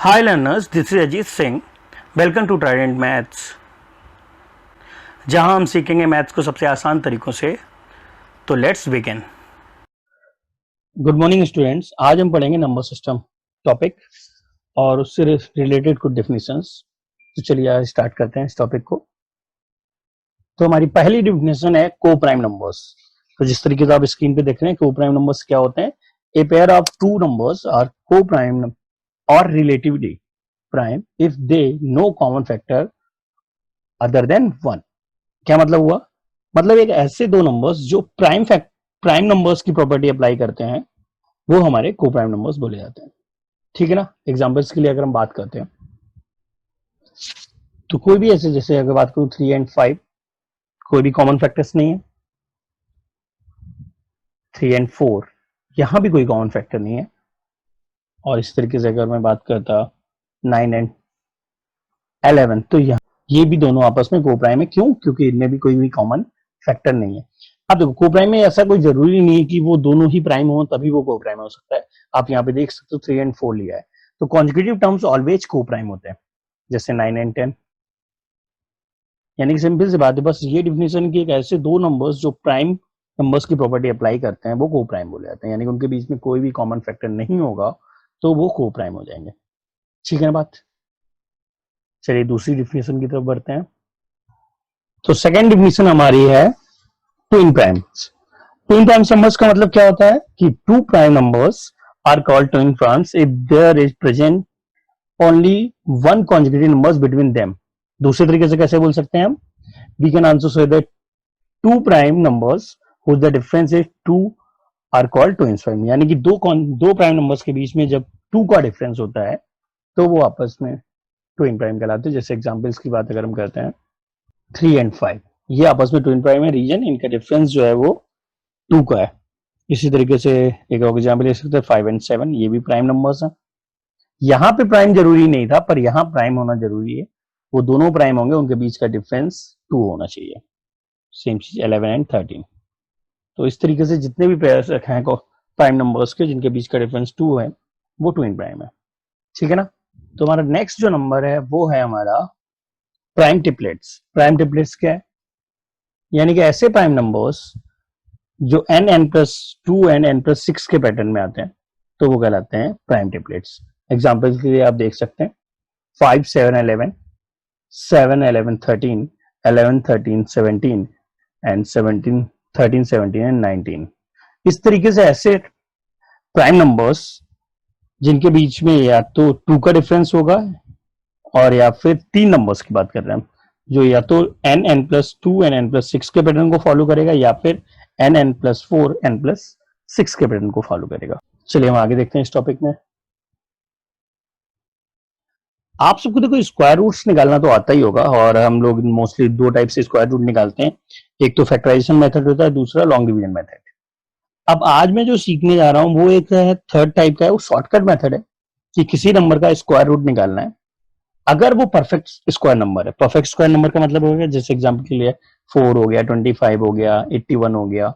Hi learners, this is Ajit Singh. Welcome to Trident Maths. जहां हम सीखेंगे maths को सबसे आसान तरीकों से। तो let's begin. Good morning students, आज हम पढ़ेंगे नंबर सिस्टम टॉपिक और उससे रिलेटेड कुछ डेफिनेशंस। तो चलिए आज स्टार्ट करते हैं इस टॉपिक को। तो हमारी पहली डेफिनेशन है को प्राइम नंबर्स। तो जिस तरीके से आप स्क्रीन पे देख रहे हैं को प्राइम नंबर्स क्या होते हैं। A pair of two numbers are coprime और relatively prime if they no common factor other than one. क्या मतलब हुआ? मतलब एक ऐसे दो नंबर्स जो प्राइम नंबर्स की प्रॉपर्टी अप्लाई करते हैं वो हमारे को प्राइम नंबर्स बोले जाते हैं। ठीक है ना। एग्जांपल्स के लिए अगर हम बात करते हैं तो कोई भी ऐसे, जैसे अगर बात करूं 3 एंड 5, कोई भी कॉमन फैक्टर्स नहीं है। 3 एंड 4 यहां भी कोई कॉमन फैक्टर नहीं है। और इस तरीके से अगर मैं बात करता 9 एंड 11, तो ये भी दोनों आपस में को प्राइम है। क्यों? क्योंकि इनमें भी कोई भी कॉमन फैक्टर नहीं है। अब देखो को प्राइम में ऐसा कोई जरूरी नहीं है कि वो दोनों ही प्राइम हो तभी वो को प्राइम हो सकता है। आप यहाँ पे देख सकते हो 3 एंड 4 लिया है, तो कॉन्जिक्यूटिव टर्म्स ऑलवेज को प्राइम होते हैं, जैसे 9 एंड 10। यानी कि सिंपल सी बात है, बस ये डिफिनेशन की एक ऐसे दो नंबर्स जो प्राइम नंबर्स की प्रॉपर्टी अप्लाई करते हैं वो को प्राइम बोले जाते हैं। यानी कि उनके बीच में कोई भी कॉमन फैक्टर नहीं होगा तो वो को प्राइम हो जाएंगे। ठीक है ना बात। चलिए दूसरी डिफिनेशन की तरफ बढ़ते हैं। तो सेकेंड डिफिनेशन हमारी है twin primes. Twin primes numbers का मतलब क्या होता है कि two prime numbers are called twin primes if there is present only one conjugative numbers between them. दूसरे तरीके से कैसे बोल सकते हैं हम? We can also say that two prime numbers whose the difference is two are called twins prime. यानी कि दो प्राइम नंबर्स के बीच में जब टू का डिफरेंस होता है तो वो आपस में ट्विन प्राइम कहलाते हैं। जैसे एग्जांपल्स की बात अगर हम करते हैं 3 एंड 5, ये आपस में ट्विन प्राइम है। रीजन इनका डिफरेंस जो है वो 2 का है। इसी तरीके से एक और एग्जांपल ले सकते हैं 5 एंड 7, ये भी प्राइम नंबर्स हैं। यहाँ पे प्राइम जरूरी नहीं था पर यहाँ प्राइम होना जरूरी है। वो दोनों प्राइम होंगे, उनके बीच का डिफरेंस 2 होना चाहिए। सेम चीज 11 एंड 13। तो इस तरीके से जितने भी पेयर्स रखे हैं प्राइम नंबर्स के जिनके बीच का डिफरेंस 2 है वो ट्विन प्राइम है। ठीक है ना। तो हमारा नेक्स्ट जो नंबर है वो है हमारा प्राइम ट्रिपलेट्स। प्राइम ट्रिपलेट्स क्या है? यानी कि ऐसे प्राइम नंबर्स जो n+2 एंड n+6 के पैटर्न में आते हैं तो वो कहलाते हैं प्राइम ट्रिपलेट्स। एग्जांपल के लिए आप देख सकते हैं 5 7 11, 7 11 13, 11 13 17 एंड 17 13 17 एंड 19। इस तरीके से ऐसे प्राइम नंबर्स जिनके बीच में या तो 2 का डिफरेंस होगा और या फिर तीन नंबर्स की बात कर रहे हैं जो या तो n+2 एंड n+6 के पैटर्न को फॉलो करेगा या फिर n+4 n+6 के पैटर्न को फॉलो करेगा। चलिए हम आगे देखते हैं इस टॉपिक में। आप सबको देखो स्क्वायर रूट्स निकालना तो आता ही होगा और हम लोग मोस्टली दो टाइप से स्क्वायर रूट निकालते हैं। एक तो फैक्टराइजेशन मेथड होता है, दूसरा लॉन्ग डिवीजन मेथड। अब आज मैं जो सीखने जा रहा हूं वो एक है थर्ड टाइप का है, वो शॉर्टकट मेथड है कि किसी नंबर का स्क्वायर रूट निकालना है अगर वो परफेक्ट स्क्वायर नंबर है। परफेक्ट स्क्वायर नंबर का मतलब हो गया, जैसे एग्जांपल के लिए 4 हो गया, 25 हो गया, 81 हो गया,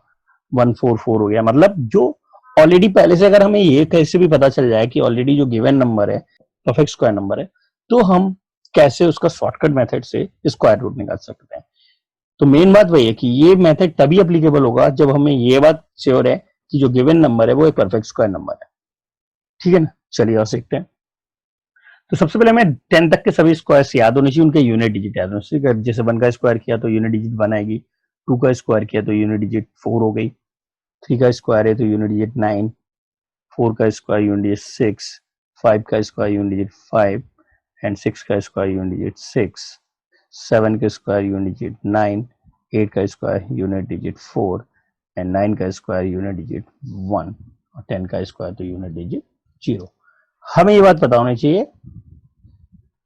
144 हो गया। मतलब जो ऑलरेडी पहले से अगर हमें ये कैसे भी पता चल जाए कि ऑलरेडी जो गिवन नंबर है परफेक्ट स्क्वायर नंबर है तो हम कैसे उसका शॉर्टकट मेथड से स्क्वायर रूट निकाल सकते हैं। तो मेन बात वही है कि ये मेथड तभी एप्लीकेबल होगा जब हमें ये बात श्योर है कि जो गिवन नंबर है वो एक परफेक्ट स्क्वायर नंबर है। ठीक है ना। चलिए और सीखते हैं। तो सबसे पहले हमें 10 तक के सभी स्क्वायर्स याद होने चाहिए, उनके यूनिट डिजिट याद होने चाहिए। जैसे 1 का स्क्वायर किया तो यूनिट डिजिट 1 आएगी, 2 का स्क्वायर किया तो यूनिट डिजिट 4 हो गई, 3 का स्क्वायर है तो यूनिट डिजिट 9, 4 का स्क्वायर यूनिट डिजिट 6, 5 का स्क्वायर यूनिट डिजिट 5 एंड 6 का स्क्वायर यूनिट डिजिट 6, 7 का स्क्वायर यूनिट डिजिट 9, 8 का स्क्वायर यूनिट डिजिट 4 एंड 9 का स्क्वायर यूनिट डिजिट 1 और 10 का स्क्वायर तो यूनिट डिजिट 0। हमें ये बात पता होनी चाहिए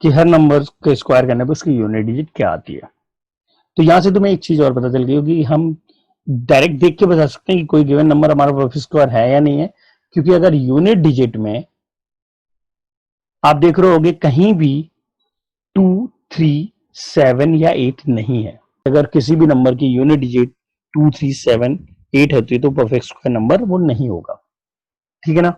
कि हर नंबर के स्क्वायर करने पर उसकी यूनिट डिजिट क्या आती है। तो यहां से तुम्हें एक चीज और पता चल गई कि हम डायरेक्ट देख के बता सकते हैं कि कोई गिवन नंबर हमारा परफेक्ट स्क्वायर है या नहीं है, क्योंकि अगर यूनिट डिजिट में आप देख रहे होगे कहीं भी 2 3 7 या 8 नहीं है। अगर किसी भी नंबर की यूनिट डिजिट 2 3 7 8 होती है तो परफेक्ट स्क्वायर नंबर वो नहीं होगा। ठीक है ना।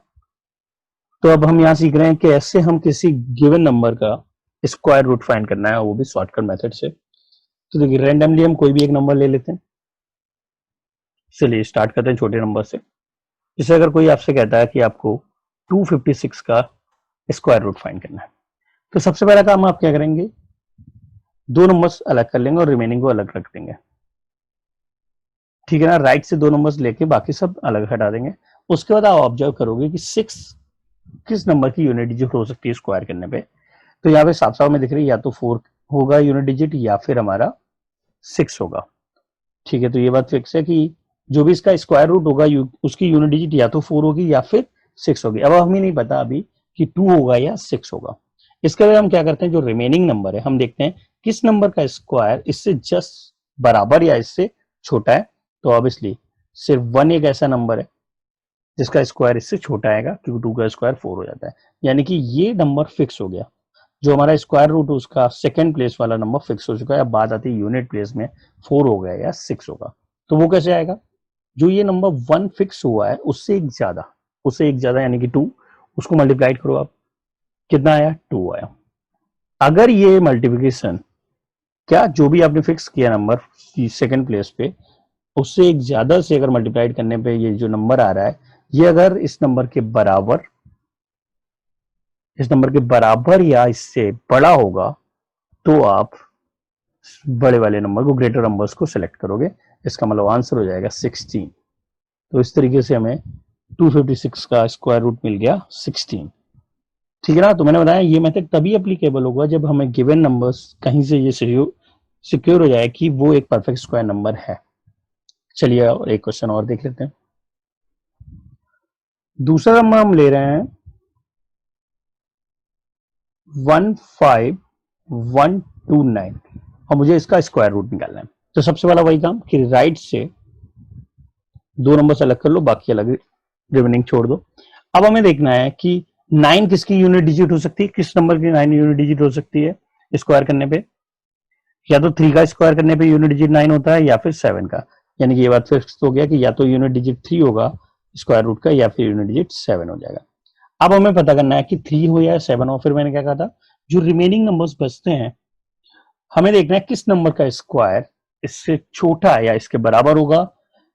तो अब हम यहाँ सीख रहे हैं कि ऐसे हम किसी गिवन नंबर का स्क्वायर रूट फाइंड करना है, वो भी शॉर्टकट मेथड से। तो देखिए रैंडमली हम कोई भी एक नंबर ले लेते हैं। चलिए स्टार्ट करते हैं छोटे नंबर से। जैसे अगर कोई आपसे कहता है कि आपको 256 का स्क्वायर रूट फाइंड करना है, तो सबसे पहला काम आप क्या करेंगे, दो नंबर्स अलग कर लेंगे और रिमेनिंग को अलग रख देंगे। ठीक है ना, राइट से दो नंबर्स लेके बाकी सब अलग हटा देंगे। उसके बाद आप ऑब्जर्व करोगे कि 6 किस नंबर की यूनिट डिजिट हो सकती है स्क्वायर करने पे। तो यहाँ पे साफ साफ में दिख रही है, या तो 4 होगा यूनिट डिजिट या फिर हमारा 6 होगा। ठीक है, तो ये बात फिक्स है कि जो भी इसका स्क्वायर रूट होगा उसकी यूनिट डिजिट या तो 4 होगी या फिर 6 होगी। अब हमें नहीं पता अभी कि 2 होगा या 6 होगा। इसके बाद हम क्या करते हैं, जो रिमेनिंग नंबर है हम देखते हैं किस नंबर का स्क्वायर इससे जस्ट बराबर या इससे छोटा है। तो ऑब्वियसली सिर्फ 1 एक ऐसा नंबर है जिसका स्क्वायर इससे छोटा आएगा, क्योंकि 2 का स्क्वायर 4 हो जाता है। यानी कि ये नंबर फिक्स हो गया। जो हमारा स्क्वायर रूट उसका सेकंड प्लेस वाला नंबर फिक्स हो चुका है। अब बात आती है यूनिट प्लेस में 4 हो गया या 6 होगा। तो वो कैसे आएगा, जो ये नंबर 1 फिक्स हुआ है उससे एक ज्यादा यानी कि 2, उसको मल्टीप्लाइड करो आप, कितना आया, 2 आया। अगर ये मल्टीप्लिकेशन क्या जो भी आपने फिक्स किया नंबर सेकंड प्लेस पे, उससे एक ज्यादा से अगर मल्टीप्लाइड करने पे ये जो नंबर आ रहा है, ये अगर इस नंबर के बराबर या इससे बड़ा होगा, तो आप बड़े वाले नंबर को, ग्रेटर नंबर्स को सिलेक्ट करोगे। इसका मतलब आंसर हो जाएगा 16। तो इस तरीके से हमें 256 का स्क्वायर रूट मिल गया 16। ठीक है ना, तो मैंने बताया ये मेथड तभी एप्लीकेबल होगा जब हमें गिवन नंबर्स कहीं से ये सिक्योर हो जाए कि वो एक परफेक्ट स्क्वायर नंबर है। चलिए और एक क्वेश्चन और देख लेते हैं। दूसरा नंबर हम ले रहे हैं 15129 और मुझे इसका स्क्वायर रूट निकालना है। तो सबसे पहला वही काम कि राइट से दो नंबर सेलेक्ट कर लो, बाकी अलग रिमेनिंग छोड़ दो। अब हमें देखना है कि 9 किसकी यूनिट डिजिट हो सकती है, किस नंबर की 9 यूनिट डिजिट हो सकती है स्क्वायर करने पे। या तो 3 का स्क्वायर करने पे यूनिट डिजिट 9 होता है या फिर 7 का। यानी कि ये बात फिक्स हो गया कि या तो यूनिट डिजिट 3 होगा स्क्वायर रूट का या फिर यूनिट डिजिट 7 हो जाएगा। अब हमें पता करना है कि 3 हो या 7 हो। फिर मैंने क्या कहा था, जो रिमेनिंग नंबर्स बचते हैं हमें देखना है किस नंबर का स्क्वायर इससे छोटा या इसके बराबर होगा।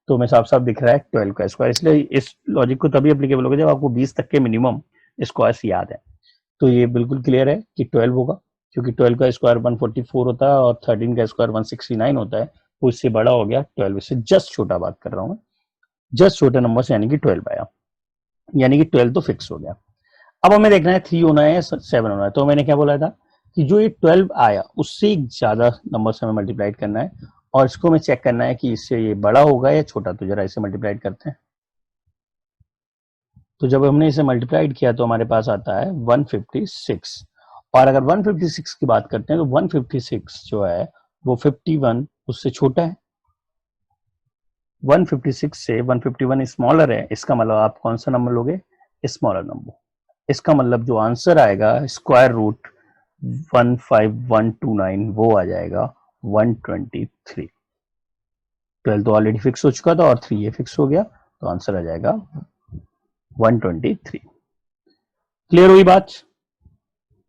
तो हमें साफ साफ दिख रहा है 12 का स्क्वायर। इसलिए इस लॉजिक को तभी एप्लीकेबल होगा जब आपको 20 तक के मिनिमम स्क्वायर्स याद है। तो ये बिल्कुल क्लियर है कि 12 होगा, क्योंकि 12 का स्क्वायर 144 होता है और 13 का स्क्वायर 169 होता है। वो इससे बड़ा हो गया 12, इससे जस्ट छोटा बात कर रहा हूँ मैं, जस्ट छोटा नंबर से, यानी कि 12 आया, यानी कि 12 तो फिक्स हो गया। अब हमें देखना है 3 होना है या 7 होना है। तो मैंने क्या बोला था कि जो ये 12 आया उससे एक ज्यादा नंबर से हमें मल्टीप्लाइड करना है और इसको हमें चेक करना है कि इससे ये बड़ा होगा या छोटा। तो जरा इसे मल्टीप्लाइड करते हैं। तो जब हमने इसे मल्टीप्लाइड किया तो हमारे पास आता है 156। और अगर 156 की बात करते हैं तो 156 जो है वो 51 उससे छोटा है। 156 से 151 स्मॉलर है। इसका मतलब आप कौन सा नंबर लोगे, स्मॉलर नंबर। इसका मतलब जो आंसर आएगा स्क्वायर रूट 15129 वो आ जाएगा 123। 12 तो ऑलरेडी फिक्स हो चुका था और 3 ये फिक्स हो गया, तो आंसर आ जाएगा 123। क्लियर हुई बात।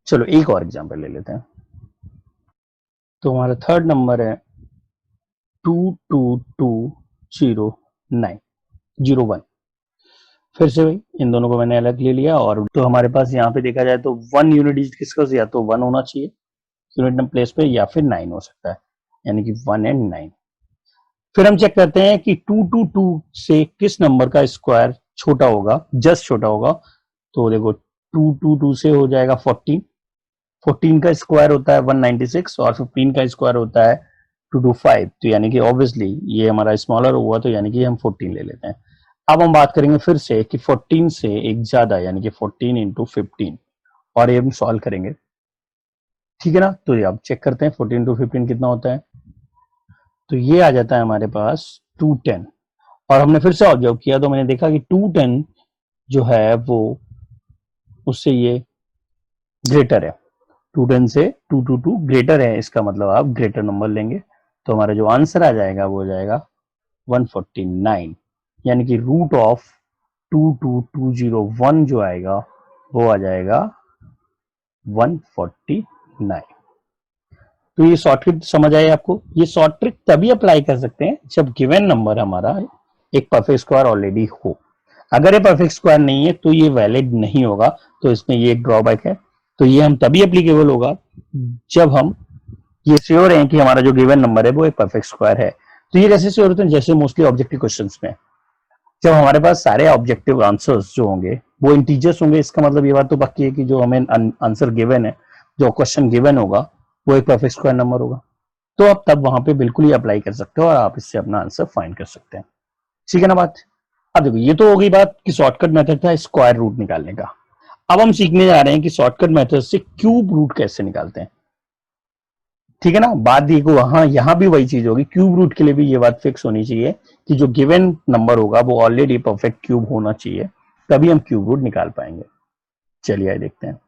चलो एक और एग्जांपल ले लेते हैं। तो हमारा थर्ड नंबर है 222001। फिर से भाई इन दोनों को मैंने अलग ले लिया। और तो हमारे पास यहाँ पे देखा जाए तो 1 यूनिट डिजिट किसका, या तो 1 होना चाहिए यूनिट नंबर प्लेस पे या फिर 9 हो सकता है, यानी कि 1 एंड 9। फिर हम चेक करते हैं कि 222 से किस नंबर का स्क्वायर छोटा होगा, जस्ट छोटा होगा। तो देखो 222 से हो जाएगा 14। 14 का स्क्वायर होता है 196 और 15 का स्क्वायर होता है 225। तो यानी कि ऑब्वियसली ये हमारा स्मॉलर हुआ, तो यानी कि हम 14 ले लेते हैं। अब हम बात करेंगे फिर से कि 14 से एक ज्यादा, यानी कि 14 इंटू 15, और ये हम सॉल्व करेंगे। ठीक है ना, तो ये अब चेक करते हैं 14 इंटू 15 कितना होता है। तो ये आ जाता है हमारे पास 210। और हमने फिर से ऑब्जर्व किया तो मैंने देखा कि 210 जो है वो उससे ये ग्रेटर है। 210 से 222 ग्रेटर है, इसका मतलब आप ग्रेटर नंबर लेंगे। तो हमारा जो आंसर आ जाएगा वो हो जाएगा 149, यानी कि रूट ऑफ 22201 जो आएगा वो आ जाएगा 149। तो ये शॉर्ट ट्रिक समझ आए आपको। ये शॉर्ट ट्रिक तभी अप्लाई कर सकते हैं जब गिवन नंबर हमारा एक परफेक्ट स्क्वायर ऑलरेडी हो। अगर ये परफेक्ट स्क्वायर नहीं है तो ये वैलिड नहीं होगा, तो इसमें ये एक ड्रॉबैक है। तो ये हम तभी एप्लीकेबल होगा जब हम ये श्योर है कि हमारा जो गिवन नंबर है वो एक परफेक्ट स्क्वायर है। तो ये कैसे श्योर होते हैं, जैसे मोस्टली ऑब्जेक्टिव क्वेश्चंस में जब हमारे पास सारे ऑब्जेक्टिव आंसर्स जो होंगे वो इंटीजर्स होंगे, इसका मतलब ये बात तो पक्की है कि जो हमें आंसर गिवन है, जो क्वेश्चन गिवन होगा वो एक परफेक्ट स्क्वायर नंबर होगा। तो आप तब वहां पे बिल्कुल ही अप्लाई कर सकते हो और आप इससे अपना आंसर फाइंड कर सकते हैं। ठीक है ना बात। अब देखो ये तो हो गई बात कि शॉर्टकट मेथड था स्क्वायर रूट निकालने का। अब हम सीखने जा रहे हैं कि शॉर्टकट मेथड से क्यूब रूट कैसे निकालते हैं। ठीक है ना। बात देखो वहां यहां भी वही चीज होगी, क्यूब रूट के लिए भी ये बात फिक्स होनी चाहिए कि जो गिवन नंबर होगा वो ऑलरेडी परफेक्ट क्यूब होना चाहिए, तभी हम क्यूब रूट निकाल पाएंगे। चलिए आइए देखते हैं।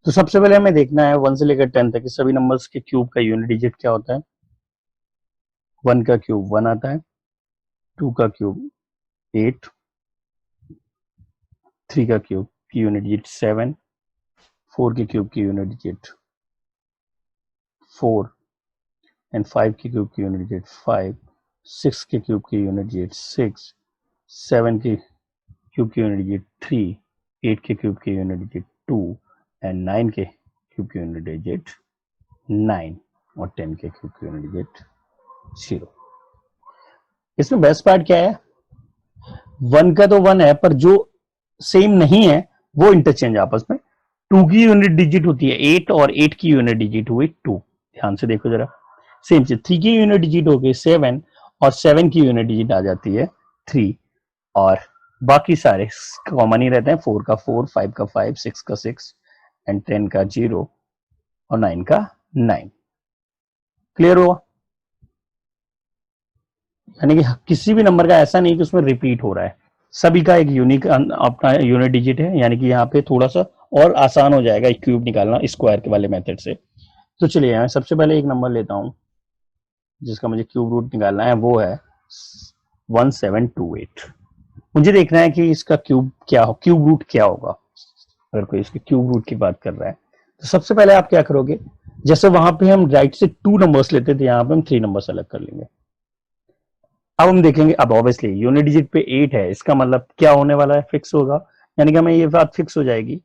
तो सबसे पहले हमें देखना है 1 से लेकर 10 तक के सभी नंबर्स के क्यूब का यूनिट डिजिट क्या होता है। 1 का क्यूब 1 आता है, 2 का क्यूब 8, 3 का क्यूब की यूनिट डिजिट 7, 4 के क्यूब की यूनिट डिजिट 4 एंड 5 के क्यूब की यूनिट डिजिट 5, 6 के क्यूब की यूनिट डिजिट 6, 7 के क्यूब की यूनिट डिजिट 3, 8 के क्यूब की यूनिट डिजिट 2 एंड 9 के क्यूब की यूनिट डिजिट 9 और 10 के क्यूब की यूनिट डिजिट 0। इसमें बेस्ट पार्ट क्या है, 1 का तो 1 है पर जो सेम नहीं है वो इंटरचेंज आपस में। 2 की यूनिट डिजिट होती है 8 और 8 की यूनिट डिजिट हुई 2। ध्यान से देखो जरा, सेम चीज 3 की यूनिट डिजिट हो गई 7 और 7 की यूनिट डिजिट आ जाती है 3 और बाकी सारे कॉमन ही रहते हैं। 4 का 4, 5 का 5, 6 का 6 एंड 10 का 0 और 9 का 9। क्लियर हुआ। यानी कि किसी भी नंबर का ऐसा नहीं कि उसमें रिपीट हो रहा है, सभी का एक यूनिक अपना यूनिट डिजिट है। यानी कि यहाँ पे थोड़ा सा और आसान हो जाएगा क्यूब निकालना स्क्वायर के वाले मेथड से। तो चलिए मैं सबसे पहले एक नंबर लेता हूं जिसका मुझे क्यूब रूट निकालना है, वो है 1728। मुझे देखना है कि इसका क्यूब क्या हो, क्यूब रूट क्या होगा। अगर कोई इसके क्यूब रूट की बात कर रहा है तो सबसे पहले आप क्या करोगे, जैसे वहां पे हम राइट से 2 नंबर्स लेते थे, यहाँ पे हम 3 नंबर्स अलग कर लेंगे। अब हम देखेंगे, अब ऑब्वियसली यूनिट डिजिट पे 8 है, इसका मतलब क्या होने वाला है, फिक्स होगा। यानी कि हमें ये बात फिक्स हो जाएगी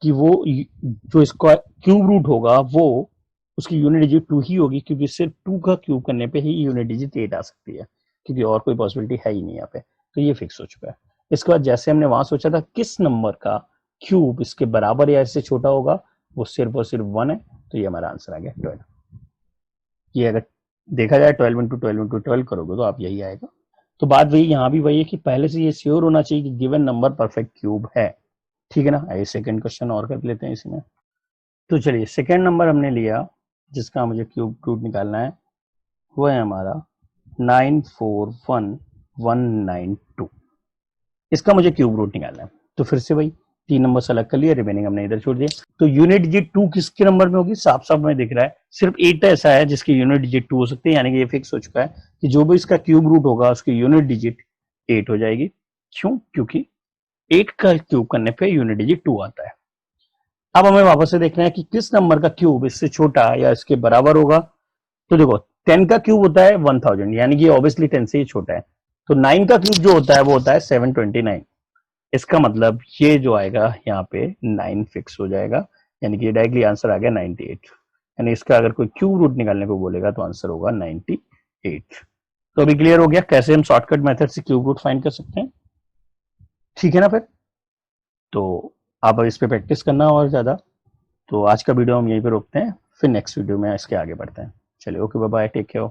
कि वो जो इसका क्यूब रूट होगा वो उसकी यूनिट डिजिट 2 ही होगी, क्योंकि सिर्फ 2 का क्यूब करने पे ही यूनिट डिजिट 8 आ सकती है, क्योंकि और कोई पॉसिबिलिटी है ही नहीं यहाँ पे। तो ये फिक्स हो चुका है। इसके बाद जैसे हमने वहां सोचा था किस नंबर का क्यूब इसके बराबर या इससे छोटा होगा, वो सिर्फ और सिर्फ 1 है। तो ये हमारा आंसर आ गया 12। ये अगर देखा जाए 12 इंटू 12 इंटू 12 करोगे तो आप यही आएगा। तो बात वही यहाँ भी वही है कि पहले से ये श्योर होना चाहिए कि गिवन नंबर परफेक्ट क्यूब है। ठीक है ना। आइए सेकंड क्वेश्चन और कर लेते हैं इसमें। तो चलिए सेकंड नंबर हमने लिया जिसका मुझे क्यूब रूट निकालना है, वो है हमारा 941192। इसका मुझे क्यूब रूट निकालना है। तो फिर से वही 3 नंबर सेलेक्ट कर लिए, रिमेनिंग हमने इधर छोड़ दिए। तो यूनिट डिजिट 2 किसके नंबर में होगी, साफ साफ में दिख रहा है, सिर्फ 8 ऐसा है जिसकी यूनिट डिजिट 2 हो सकती है। यानी कि ये फिक्स हो चुका है कि जो भी इसका क्यूब रूट होगा उसकी यूनिट डिजिट 8 हो जाएगी। क्यों, क्योंकि 8 का क्यूब करने पे यूनिट डिजिट 2 आता है। अब हमें वापस से देखना है कि किस नंबर का क्यूब इससे छोटा या इसके बराबर होगा। तो देखो 10 का क्यूब होता है 1000, यानी कि ऑब्वियसली 10 से ही छोटा है। तो 9 का क्यूब जो होता है वो होता है 729। इसका मतलब ये जो आएगा यहाँ पे 9 फिक्स हो जाएगा, यानी कि डायरेक्टली आंसर आ गया 98। यानी इसका अगर कोई क्यूब रूट निकालने को बोलेगा तो आंसर होगा 98। तो अभी क्लियर हो गया कैसे हम शॉर्टकट मेथड से क्यूब रूट फाइंड कर सकते हैं। ठीक है ना। फिर तो आप अब इस पे प्रैक्टिस करना और ज्यादा। तो आज का वीडियो हम यहीं पे रोकते हैं, फिर नेक्स्ट वीडियो में इसके आगे बढ़ते हैं। चलिए okay, bye bye, take care.